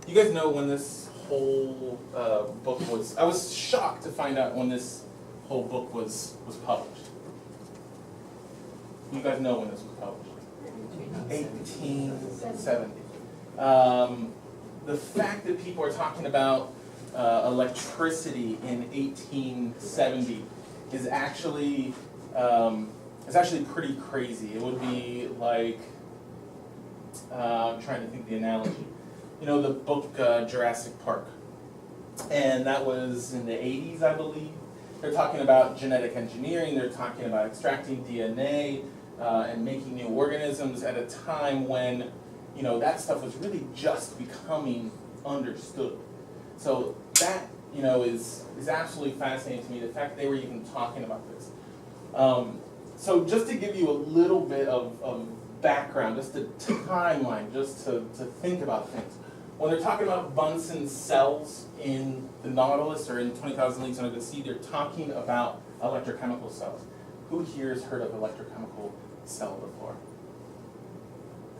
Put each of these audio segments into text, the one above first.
You guys know when this whole book was, I was shocked to find out when this whole book was published. You guys know when this was published? 1870. The fact that people are talking about electricity in 1870 is actually pretty crazy. It would be like, I'm trying to think of the analogy. You know the book Jurassic Park, and that was in the 80s, I believe. They're talking about genetic engineering. They're talking about extracting DNA and making new organisms at a time when, you know, that stuff was really just becoming understood. So that, you know, is absolutely fascinating to me, the fact that they were even talking about this. So just to give you a little bit of background, just a timeline, just to think about things. When they're talking about Bunsen cells in the Nautilus or in 20,000 Leagues Under the Sea, they're talking about electrochemical cells. Who here has heard of electrochemical cell before?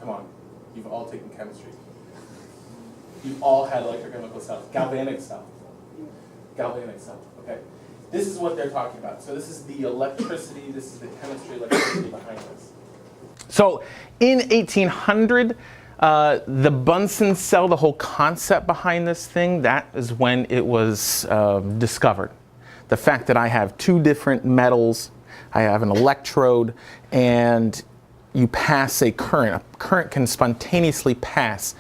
Come on, you've all taken chemistry. You've all had electrochemical cells. Galvanic cell. Galvanic cell, okay. This is what they're talking about. So this is the electricity, this is the chemistry, electricity behind this. So in 1800, the Bunsen cell, the whole concept behind this thing, that is when it was discovered. The fact that I have two different metals, I have an electrode, and you pass a current. A current can spontaneously pass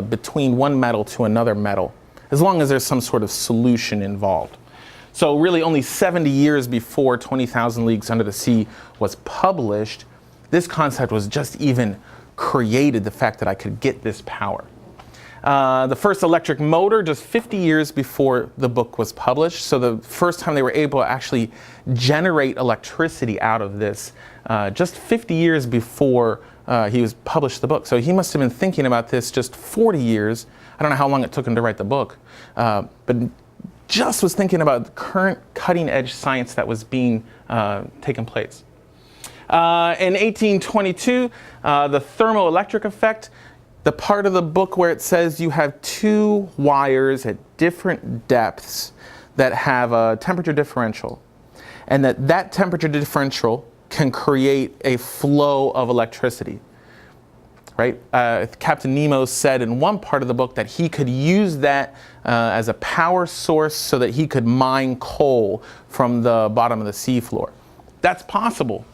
between one metal to another metal, as long as there's some sort of solution involved. So really only 70 years before 20,000 Leagues Under the Sea was published, this concept was just even created, the fact that I could get this power. The first electric motor just 50 years before the book was published. So the first time they were able to actually generate electricity out of this, just 50 years before he was published the book. So he must have been thinking about this just 40 years. I don't know how long it took him to write the book, but just was thinking about the current cutting edge science that was being taken place. In 1822, the thermoelectric effect, the part of the book where it says you have two wires at different depths that have a temperature differential, and that temperature differential can create a flow of electricity. Right? Captain Nemo said in one part of the book that he could use that as a power source so that he could mine coal from the bottom of the seafloor. That's possible.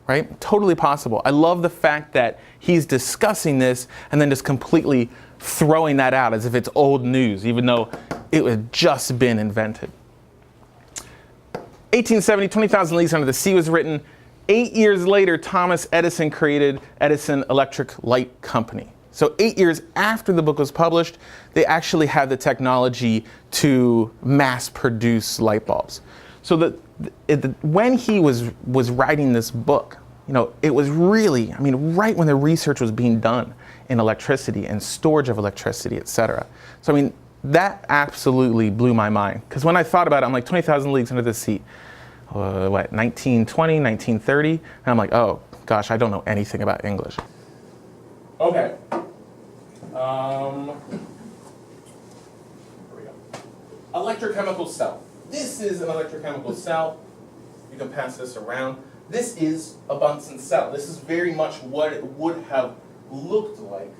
Right? Totally possible. I love the fact that he's discussing this and then just completely throwing that out as if it's old news, even though it had just been invented. 1870, 20,000 Leagues Under the Sea was written. 8 years later, Thomas Edison created Edison Electric Light Company. So 8 years after the book was published, they actually had the technology to mass produce light bulbs. So when he was writing this book, you know, it was really, I mean, right when the research was being done in electricity and storage of electricity, etc. So I mean, that absolutely blew my mind. Because when I thought about it, I'm like, 20,000 Leagues Under the Sea. What, 1920, 1930? And I'm like, oh, gosh, I don't know anything about English. Okay. Here we go. Electrochemical cell. This is an electrochemical cell. You can pass this around. This is a Bunsen cell. This is very much what it would have looked like.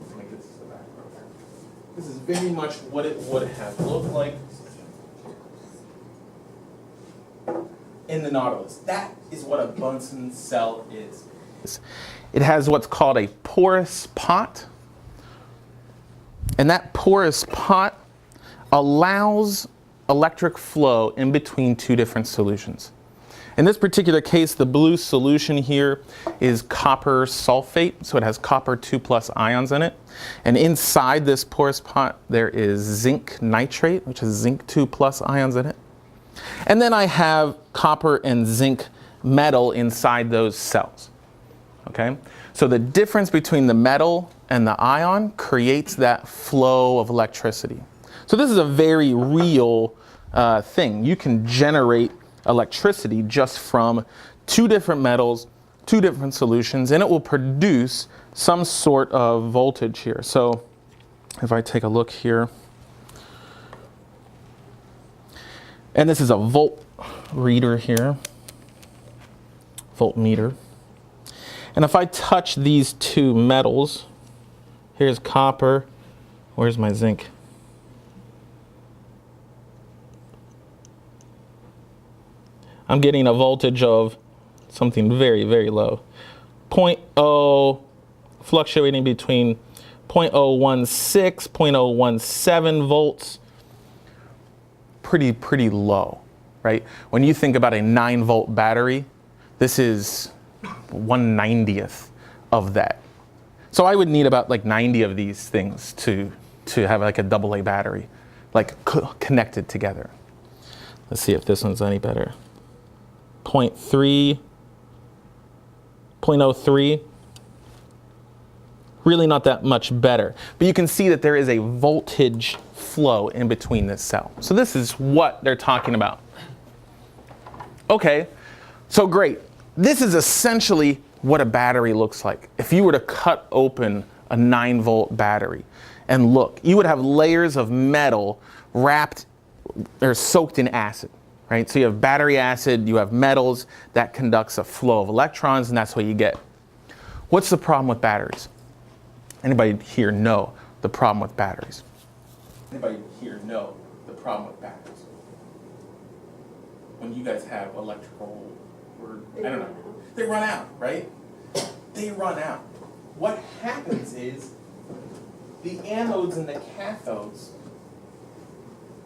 Let me get this to the back over here. This is very much what it would have looked like in the Nautilus. That is what a Bunsen cell is. It has what's called a porous pot. And that porous pot allows electric flow in between two different solutions. In this particular case, the blue solution here is copper sulfate, so it has copper 2+ ions in it. And inside this porous pot, there is zinc nitrate, which has zinc 2+ ions in it. And then I have copper and zinc metal inside those cells. Okay? So the difference between the metal and the ion creates that flow of electricity. So this is a very real thing. You can generate electricity just from two different metals, two different solutions, and it will produce some sort of voltage here. So if I take a look here, and this is a volt reader here, voltmeter. And if I touch these two metals, here's copper, where's my zinc? I'm getting a voltage of something very, very low. 0.0, fluctuating between 0.016, 0.017 volts. Pretty low, right? When you think about a 9-volt battery, this is 1/90th of that. So I would need about like 90 of these things to have like a AA battery, like connected together. Let's see if this one's any better. 0.3, 0.03. Really not that much better. But you can see that there is a voltage flow in between this cell. So this is what they're talking about. Okay, so great. This is essentially what a battery looks like. If you were to cut open a 9-volt battery and look, you would have layers of metal wrapped or soaked in acid, right? So you have battery acid, you have metals, that conducts a flow of electrons, and that's what you get. What's the problem with batteries? Anybody here know the problem with batteries? Anybody here know the problem with batteries? When you guys have electrical, or I don't know, they run out, right? They run out. What happens is the anodes and the cathodes,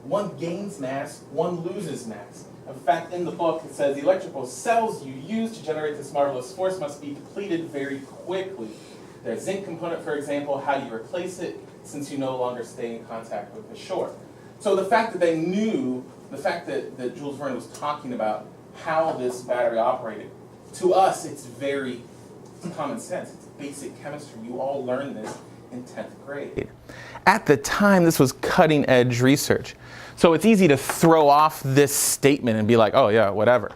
one gains mass, one loses mass. In fact, in the book it says the electrical cells you use to generate this marvelous force must be depleted very quickly. The zinc component, for example, how do you replace it since you no longer stay in contact with the shore? So the fact that they knew, the fact that Jules Verne was talking about how this battery operated, to us it's very common sense. It's basic chemistry. You all learned this in 10th grade. At the time, this was cutting edge research. So it's easy to throw off this statement and be like, oh yeah, whatever.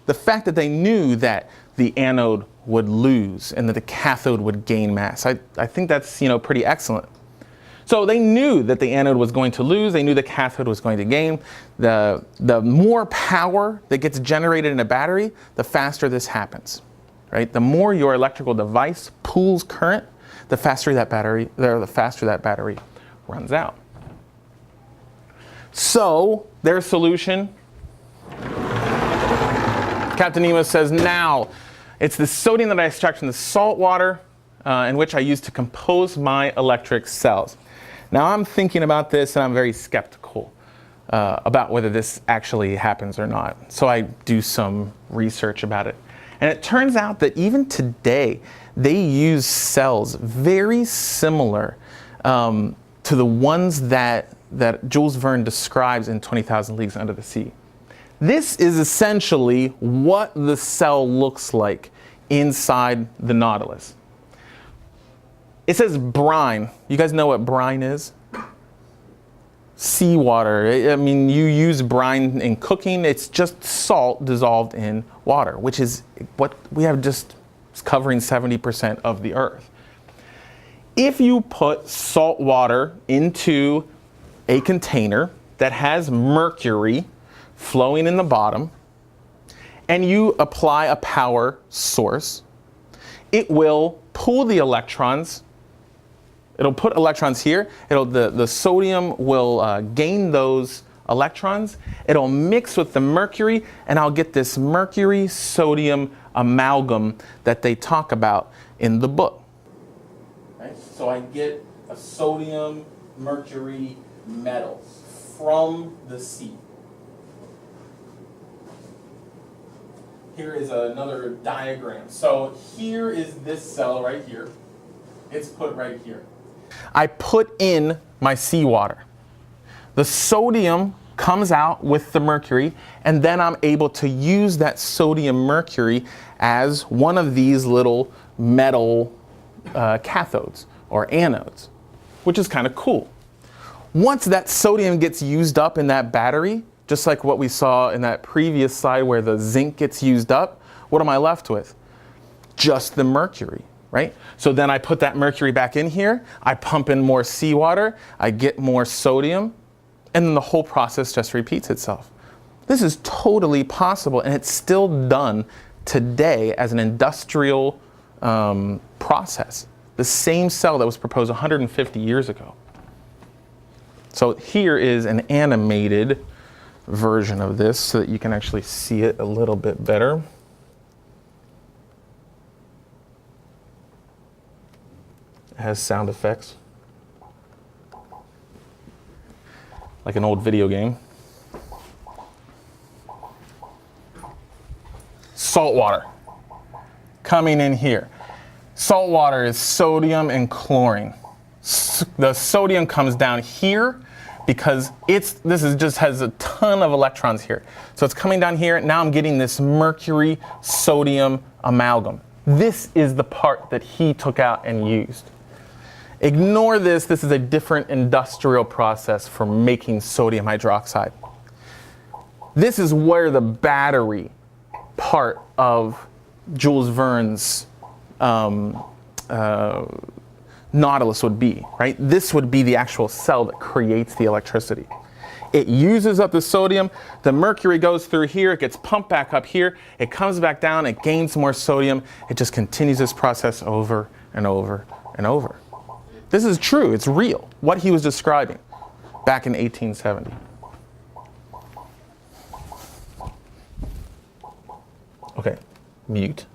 The fact that they knew that the anode would lose and that the cathode would gain mass, I think that's pretty excellent. So they knew that the anode was going to lose, they knew the cathode was going to gain. The more power that gets generated in a battery, the faster this happens, right? The more your electrical device pulls current, the faster that battery runs out. So their solution, Captain Nemo says, now it's the sodium that I extract from the salt water in which I use to compose my electric cells. Now I'm thinking about this and I'm very skeptical about whether this actually happens or not. So I do some research about it. And it turns out that even today, they use cells very similar to the ones that Jules Verne describes in 20,000 Leagues Under the Sea. This is essentially what the cell looks like inside the Nautilus. It says brine. You guys know what brine is? Seawater. I mean, you use brine in cooking. It's just salt dissolved in water, which is what we have just covering 70% of the Earth. If you put salt water into a container that has mercury flowing in the bottom, and you apply a power source, it will pull the electrons. It'll put electrons here. The sodium will gain those electrons. It'll mix with the mercury, and I'll get this mercury-sodium amalgam that they talk about in the book. Right? So I get a sodium-mercury metal from the sea. Here is another diagram. So here is this cell right here. It's put right here. I put in my seawater. The sodium comes out with the mercury, and then I'm able to use that sodium mercury as one of these little metal cathodes or anodes, which is kind of cool. Once that sodium gets used up in that battery, just like what we saw in that previous slide where the zinc gets used up, what am I left with? Just the mercury. right? So then I put that mercury back in here, I pump in more seawater, I get more sodium, and then the whole process just repeats itself. This is totally possible, and it's still done today as an industrial process. The same cell that was proposed 150 years ago. So here is an animated version of this so that you can actually see it a little bit better. It has sound effects, like an old video game. Salt water coming in here. Salt water is sodium and chlorine. The sodium comes down here because just has a ton of electrons here. So it's coming down here. Now I'm getting this mercury sodium amalgam. This is the part that he took out and used. Ignore this. This is a different industrial process for making sodium hydroxide. This is where the battery part of Jules Verne's Nautilus would be, right? This would be the actual cell that creates the electricity. It uses up the sodium, the mercury goes through here, it gets pumped back up here, it comes back down, it gains more sodium, it just continues this process over and over and over. This is true, it's real, what he was describing back in 1870. Okay, mute.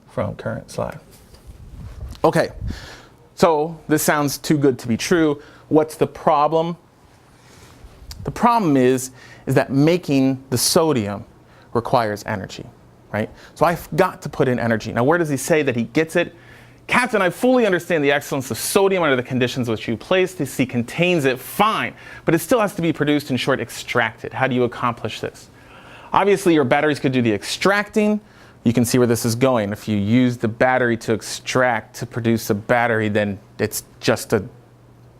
From current slide. Okay, so this sounds too good to be true. What's the problem? The problem is that making the sodium requires energy, right? So I've got to put in energy. Now, where does he say that he gets it? Captain, I fully understand the excellence of sodium under the conditions which you place. The sea contains it, fine, but it still has to be produced, in short, extracted. How do you accomplish this? Obviously, your batteries could do the extracting. You can see where this is going. If you use the battery to extract to produce a battery, then it's just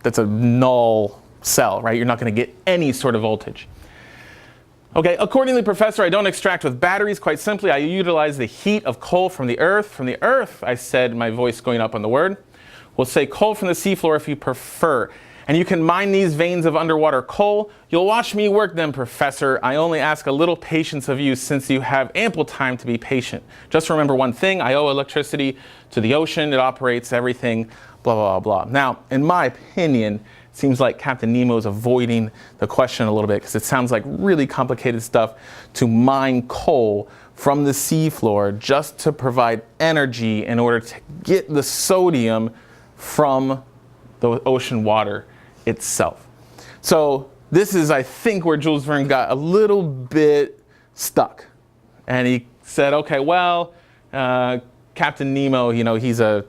that's a null cell, right? You're not going to get any sort of voltage. Okay, accordingly, Professor, I don't extract with batteries. Quite simply, I utilize the heat of coal from the earth. From the earth, I said, my voice going up on the word. We'll say coal from the seafloor if you prefer. And you can mine these veins of underwater coal. You'll watch me work them, Professor. I only ask a little patience of you since you have ample time to be patient. Just remember one thing, I owe electricity to the ocean. It operates everything, blah, blah, blah, blah. Now, in my opinion, it seems like Captain Nemo is avoiding the question a little bit because it sounds like really complicated stuff to mine coal from the seafloor just to provide energy in order to get the sodium from the ocean water itself. So this is, I think, where Jules Verne got a little bit stuck. And he said, okay, well, Captain Nemo, you know, he's a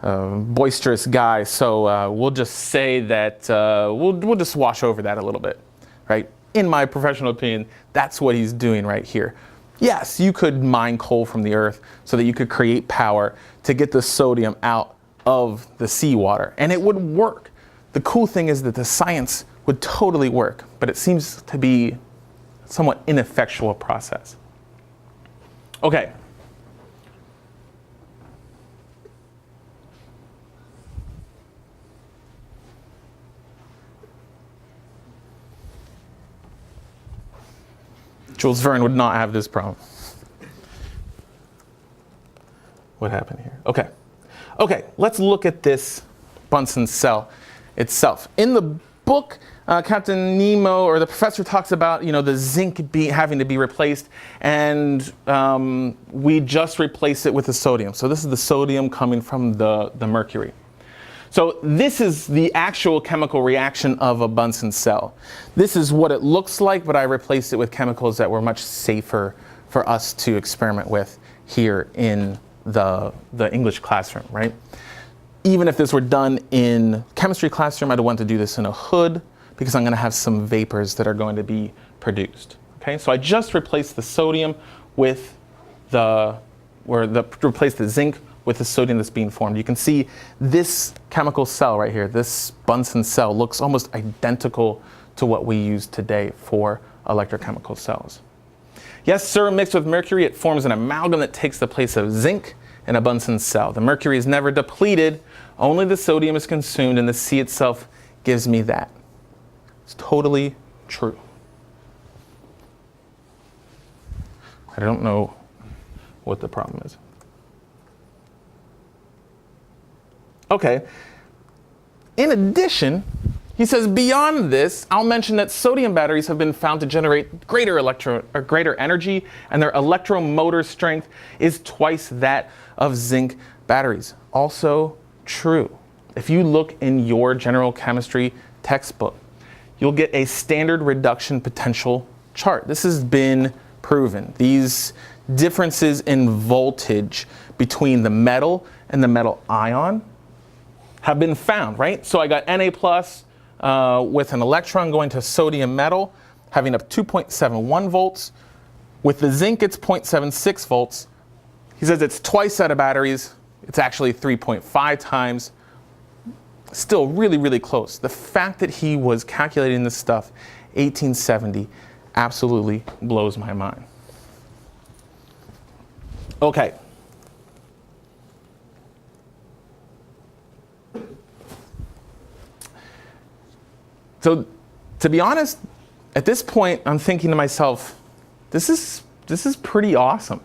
boisterous guy, so we'll just say that we'll just wash over that a little bit, right? In my professional opinion, that's what he's doing right here. Yes, you could mine coal from the earth so that you could create power to get the sodium out of the seawater, and it would work. The cool thing is that the science would totally work, but it seems to be a somewhat ineffectual process. Okay. Jules Verne would not have this problem. What happened here? Okay. Okay, let's look at this Bunsen cell itself. In the book, Captain Nemo, or the professor, talks about, you know, the zinc having to be replaced, and we just replace it with the sodium. So this is the sodium coming from the mercury. So this is the actual chemical reaction of a Bunsen cell. This is what it looks like, but I replaced it with chemicals that were much safer for us to experiment with here in the English classroom, right? Even if this were done in chemistry classroom, I'd want to do this in a hood because I'm going to have some vapors that are going to be produced. Okay, so I just replaced the sodium with replaced the zinc with the sodium that's being formed. You can see this chemical cell right here, this Bunsen cell, looks almost identical to what we use today for electrochemical cells. Yes, sir, mixed with mercury, it forms an amalgam that takes the place of zinc in a Bunsen cell. The mercury is never depleted, only the sodium is consumed, and the C itself gives me that. It's totally true. I don't know what the problem is. Okay. In addition, he says, beyond this, I'll mention that sodium batteries have been found to generate greater energy, and their electromotor strength is twice that of zinc batteries. Also true. If you look in your general chemistry textbook, you'll get a standard reduction potential chart. This has been proven. These differences in voltage between the metal and the metal ion have been found, right? So I got Na plus with an electron going to sodium metal, having up 2.71 volts. With the zinc, it's 0.76 volts. He says it's twice that of batteries. It's actually 3.5 times. Still really, really close. The fact that he was calculating this stuff 1870 absolutely blows my mind. Okay. So, to be honest, at this point, I'm thinking to myself, this is pretty awesome.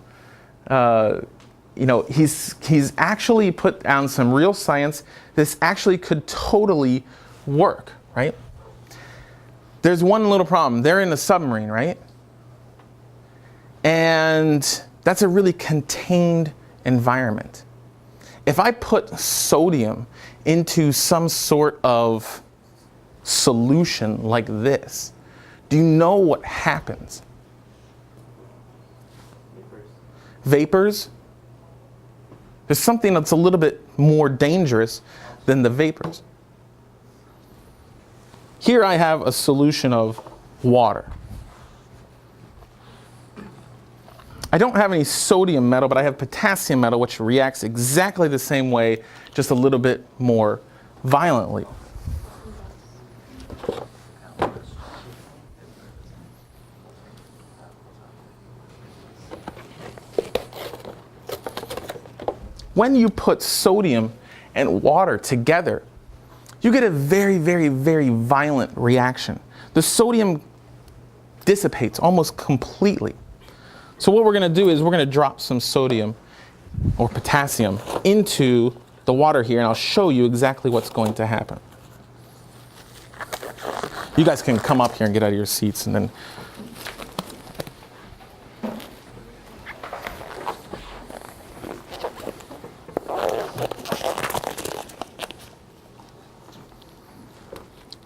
You know, he's actually put down some real science. This actually could totally work, right? There's one little problem. They're in a submarine, right? And that's a really contained environment. If I put sodium into some sort of solution like this, do you know what happens? Vapors? There's something that's a little bit more dangerous than the vapors. Here I have a solution of water. I don't have any sodium metal, but I have potassium metal, which reacts exactly the same way, just a little bit more violently. When you put sodium and water together, you get a very, very, very violent reaction. The sodium dissipates almost completely. So what we're going to do is we're going to drop some sodium or potassium into the water here, and I'll show you exactly what's going to happen. You guys can come up here and get out of your seats, and then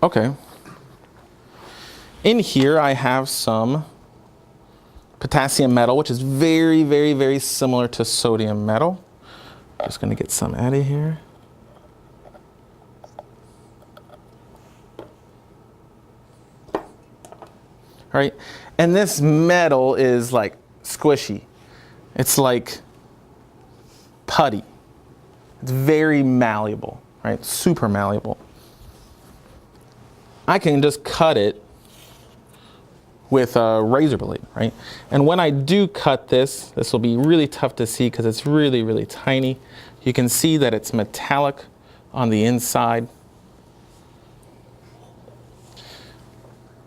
okay. In here I have some potassium metal, which is very, very, very similar to sodium metal. Just going to get some out of here. All right, and this metal is like squishy. It's like putty. It's very malleable, right? Super malleable. I can just cut it with a razor blade, right? And when I do cut this, this will be really tough to see because it's really, really tiny. You can see that it's metallic on the inside.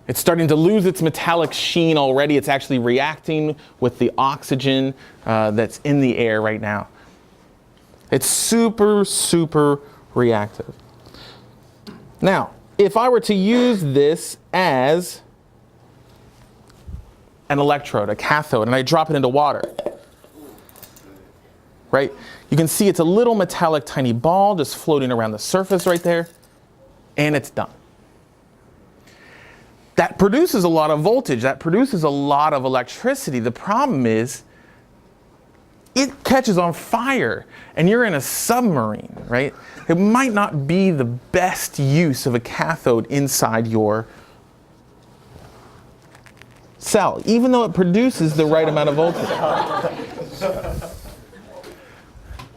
It's starting to lose its metallic sheen already. It's actually reacting with the oxygen that's in the air right now. It's super, super reactive. Now, if I were to use this as an electrode, a cathode, and I drop it into water, right? You can see it's a little metallic tiny ball just floating around the surface right there, and it's done. That produces a lot of voltage, that produces a lot of electricity. The problem is, it catches on fire, and you're in a submarine, right? It might not be the best use of a cathode inside your cell, even though it produces the right amount of voltage.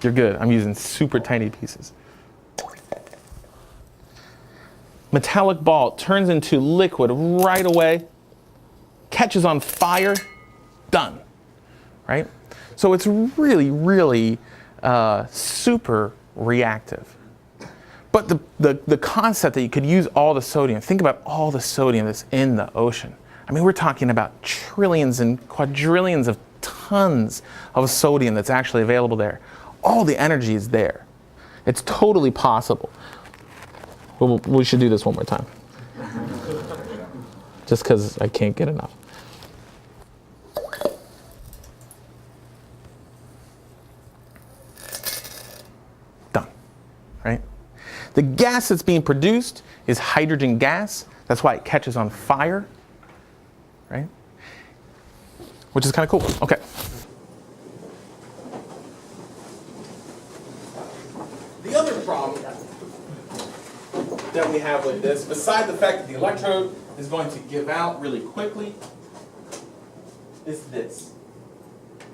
You're good. I'm using super tiny pieces. Metallic ball turns into liquid right away, catches on fire, done, right? So it's really, really super reactive. But the concept that you could use all the sodium, think about all the sodium that's in the ocean. I mean, we're talking about trillions and quadrillions of tons of sodium that's actually available there. All the energy is there. It's totally possible. We should do this one more time. Just because I can't get enough. Done, right? The gas that's being produced is hydrogen gas. That's why it catches on fire, right? Which is kind of cool. Okay. The other problem that we have with this, beside the fact that the electrode is going to give out really quickly, is this.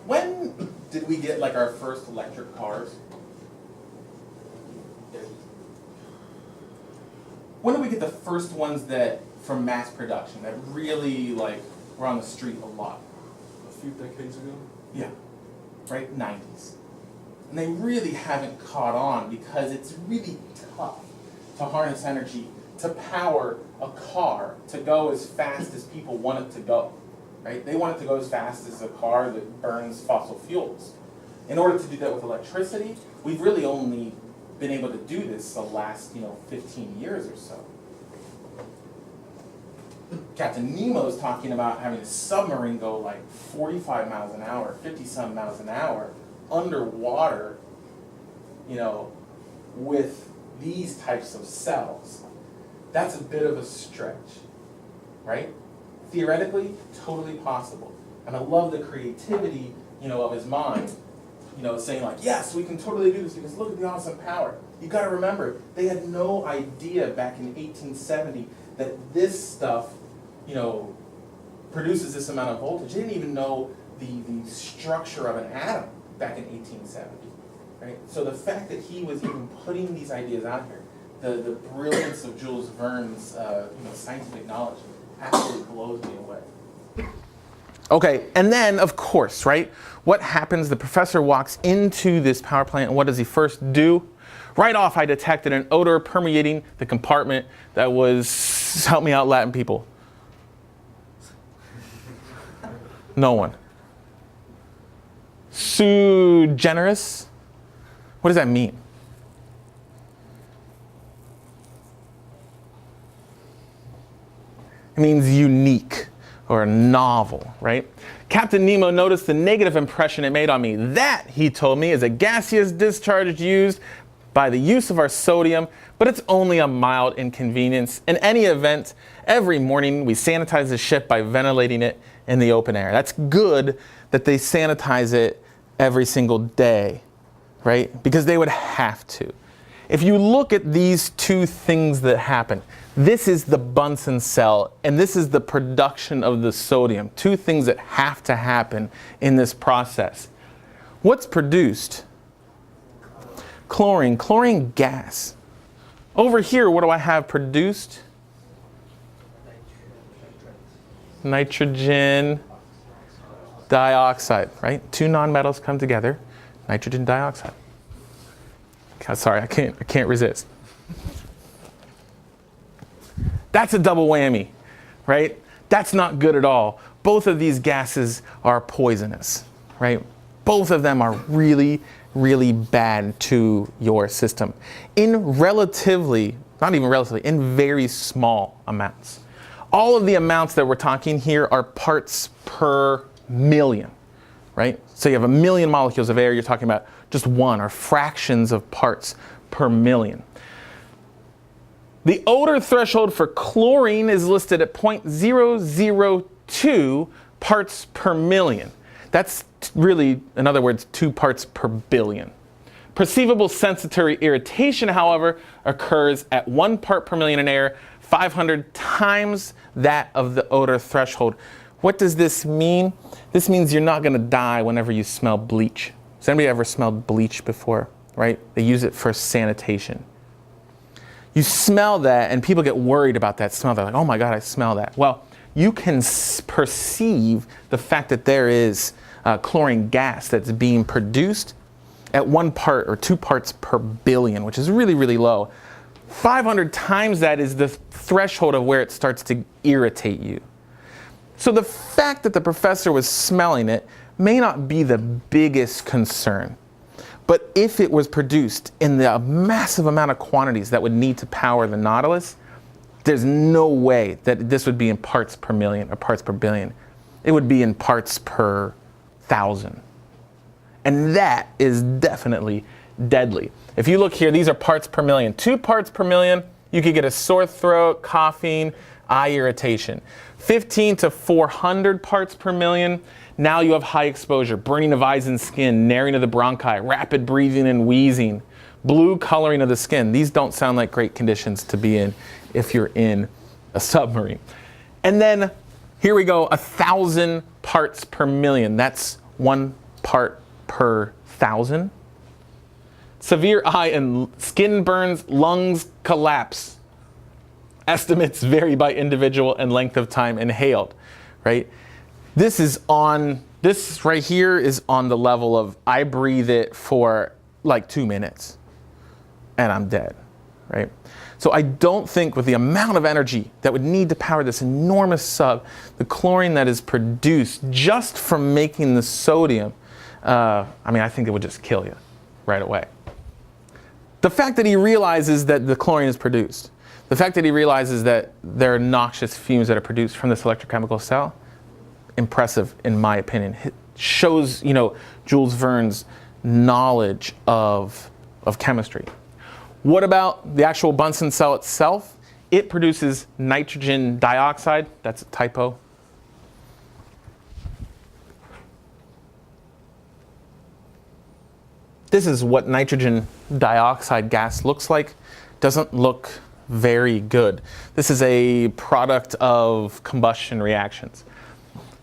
When did we get like our first electric cars? When did we get the first ones that, from mass production, that really like were on the street a lot? A few decades ago? Yeah, right, 90s. And they really haven't caught on because it's really tough to harness energy to power a car to go as fast as people want it to go, right? They want it to go as fast as a car that burns fossil fuels. In order to do that with electricity, we've really only been able to do this the last, 15 years or so. Captain Nemo is talking about having a submarine go like 45 miles an hour, 50-some miles an hour underwater, with these types of cells. That's a bit of a stretch, right? Theoretically, totally possible. And I love the creativity, of his mind, saying like, yes, we can totally do this because look at the awesome power. You got to remember, they had no idea back in 1870 that this stuff, produces this amount of voltage. They didn't even know the structure of an atom back in 1870, right? So the fact that he was even putting these ideas out here, the brilliance of Jules Verne's scientific knowledge absolutely blows me away. Okay, and then of course, right, what happens? The professor walks into this power plant, and what does he first do? Right off, I detected an odor permeating the compartment that was, help me out, Latin people. No one. Sui generis? What does that mean? It means unique or novel, right? Captain Nemo noticed the negative impression it made on me. That, he told me, is a gaseous discharge used by the use of our sodium, but it's only a mild inconvenience. In any event, every morning we sanitize the ship by ventilating it in the open air. That's good that they sanitize it every single day, right? Because they would have to. If you look at these two things that happen, this is the Bunsen cell, and this is the production of the sodium. Two things that have to happen in this process. What's produced? Chlorine, chlorine gas. Over here, what do I have produced? Nitrogen dioxide, right? Two nonmetals come together, nitrogen dioxide. Sorry, I can't resist. That's a double whammy, right? That's not good at all. Both of these gases are poisonous, right? Both of them are really, really bad to your system in relatively, not even relatively, in very small amounts. All of the amounts that we're talking here are parts per million, right? So you have 1 million molecules of air, you're talking about just one or fractions of parts per million. The odor threshold for chlorine is listed at 0.002 parts per million. That's really, in other words, 2 parts per billion. Perceivable sensory irritation, however, occurs at 1 part per million in air, 500 times that of the odor threshold. What does this mean? This means you're not going to die whenever you smell bleach. Has anybody ever smelled bleach before, right? They use it for sanitation. You smell that, and people get worried about that smell. They're like, oh my God, I smell that. Well, you can perceive the fact that there is chlorine gas that's being produced at 1 part or 2 parts per billion, which is really, really low. 500 times that is the threshold of where it starts to irritate you. So the fact that the professor was smelling it may not be the biggest concern. But if it was produced in the massive amount of quantities that would need to power the Nautilus, there's no way that this would be in parts per million or parts per billion. It would be in parts per 1,000. And that is definitely deadly. If you look here, these are parts per million. 2 parts per million, you could get a sore throat, coughing, eye irritation. 15 to 400 parts per million, now you have high exposure, burning of eyes and skin, narrowing of the bronchi, rapid breathing and wheezing, blue coloring of the skin. These don't sound like great conditions to be in if you're in a submarine. And then here we go, 1,000 parts per million. That's 1 part per 1,000. Severe eye and skin burns, lungs collapse. Estimates vary by individual and length of time inhaled, right? This right here is on the level of I breathe it for like 2 minutes and I'm dead, right? So I don't think with the amount of energy that would need to power this enormous sub, the chlorine that is produced just from making the sodium, I think it would just kill you right away. The fact that he realizes that the chlorine is produced, the fact that he realizes that there are noxious fumes that are produced from this electrochemical cell, impressive in my opinion. It shows, Jules Verne's knowledge of chemistry. What about the actual Bunsen cell itself? It produces nitrogen dioxide. That's a typo. This is what nitrogen dioxide gas looks like. Doesn't look very good. This is a product of combustion reactions.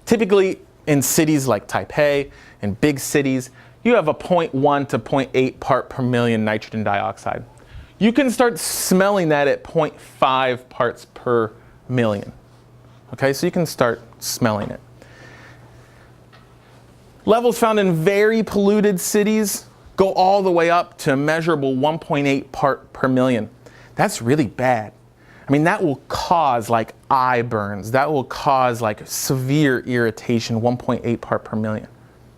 Typically in cities like Taipei, in big cities, you have a 0.1 to 0.8 part per million nitrogen dioxide. You can start smelling that at 0.5 parts per million. Okay, so you can start smelling it. Levels found in very polluted cities go all the way up to a measurable 1.8 part per million. That's really bad. That will cause like eye burns. That will cause like severe irritation, 1.8 part per million.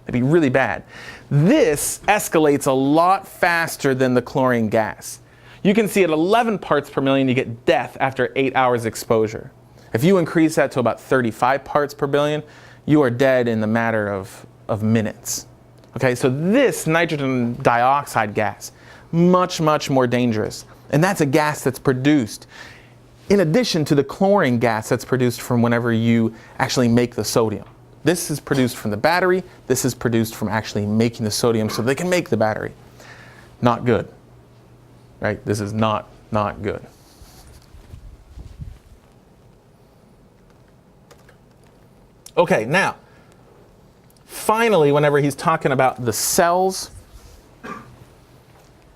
That'd be really bad. This escalates a lot faster than the chlorine gas. You can see at 11 parts per million, you get death after 8 hours exposure. If you increase that to about 35 parts per billion, you are dead in the matter of minutes. Okay, so this nitrogen dioxide gas, much, much more dangerous. And that's a gas that's produced in addition to the chlorine gas that's produced from whenever you actually make the sodium. This is produced from the battery. This is produced from actually making the sodium so they can make the battery. Not good, right? This is not good. Okay, now, finally, whenever he's talking about the cells,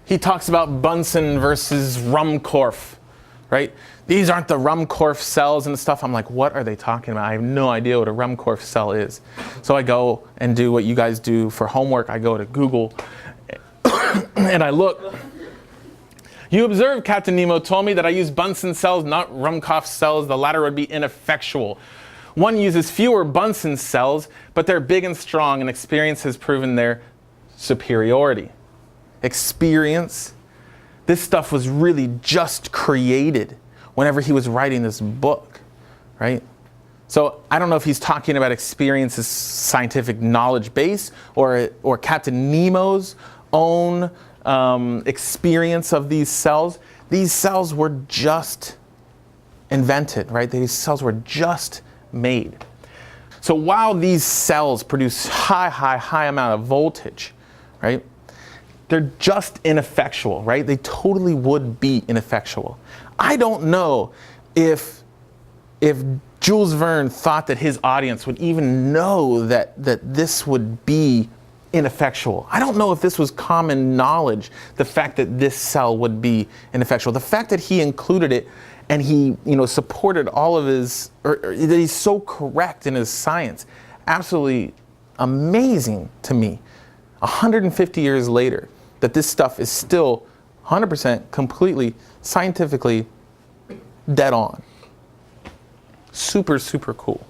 he talks about Bunsen versus Ruhmkorff, right? These aren't the Ruhmkorff cells and stuff. I'm like, what are they talking about? I have no idea what a Ruhmkorff cell is. So I go and do what you guys do for homework. I go to Google and I look. You observe, Captain Nemo told me that I use Bunsen cells, not Ruhmkorff cells. The latter would be ineffectual. One uses fewer Bunsen cells, but they're big and strong, and experience has proven their superiority. Experience. This stuff was really just created whenever he was writing this book, right? So I don't know if he's talking about experience's scientific knowledge base or Captain Nemo's own experience of these cells. These cells were just invented, right? These cells were just made. So while these cells produce high amount of voltage, right? They're just ineffectual, right? They totally would be ineffectual. I don't know if Jules Verne thought that his audience would even know that this would be ineffectual. I don't know if this was common knowledge, the fact that this cell would be ineffectual. The fact that he included it and he, supported all of his, or that he's so correct in his science. Absolutely amazing to me, 150 years later, that this stuff is still 100% completely scientifically dead on. Super, super cool.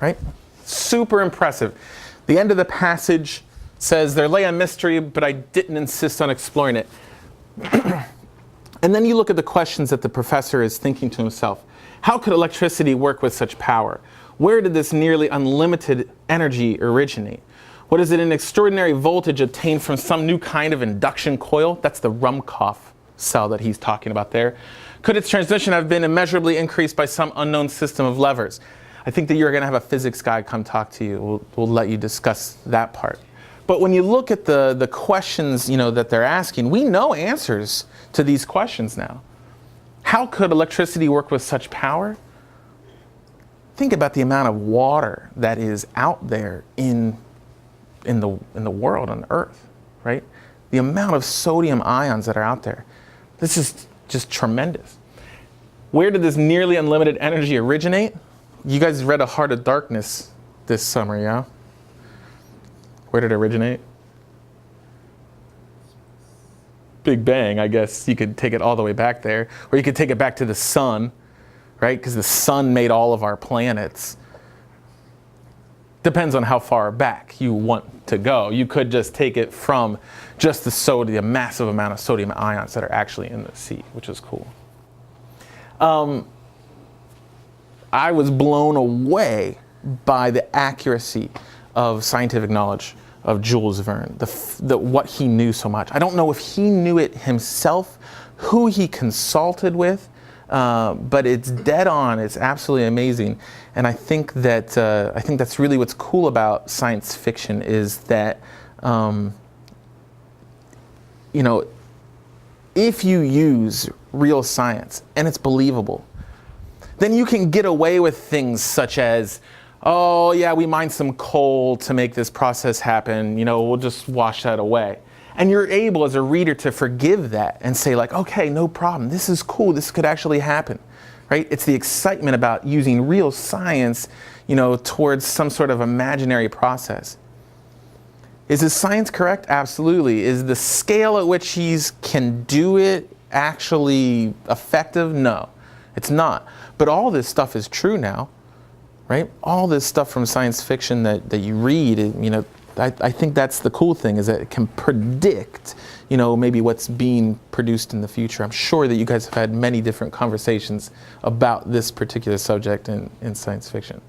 Right? Super impressive. The end of the passage says, there lay a mystery, but I didn't insist on exploring it. And then you look at the questions that the professor is thinking to himself. How could electricity work with such power? Where did this nearly unlimited energy originate? What is it, an extraordinary voltage obtained from some new kind of induction coil? That's the Rumkopf cell that he's talking about there. Could its transmission have been immeasurably increased by some unknown system of levers? I think that you're going to have a physics guy come talk to you. We'll let you discuss that part. But when you look at the questions, that they're asking, we know answers to these questions now. How could electricity work with such power? Think about the amount of water that is out there in the world, on Earth, right? The amount of sodium ions that are out there. This is just tremendous. Where did this nearly unlimited energy originate? You guys read A Heart of Darkness this summer, yeah? Where did it originate? Big Bang, I guess you could take it all the way back there. Or you could take it back to the sun, right? Because the sun made all of our planets. Depends on how far back you want to go. You could just take it from just the massive amount of sodium ions that are actually in the sea, which is cool. I was blown away by the accuracy of scientific knowledge of Jules Verne, what he knew so much. I don't know if he knew it himself, who he consulted with, but it's dead on. It's absolutely amazing, and I think that's really what's cool about science fiction is that, if you use real science and it's believable, then you can get away with things such as, oh yeah, we mined some coal to make this process happen, we'll just wash that away. And you're able as a reader to forgive that and say like, okay, no problem, this is cool, this could actually happen, right? It's the excitement about using real science, towards some sort of imaginary process. Is his science correct? Absolutely. Is the scale at which he can do it actually effective? No, it's not. But all this stuff is true now, right? All this stuff from science fiction that you read, I think that's the cool thing, is that it can predict, maybe what's being produced in the future. I'm sure that you guys have had many different conversations about this particular subject in science fiction.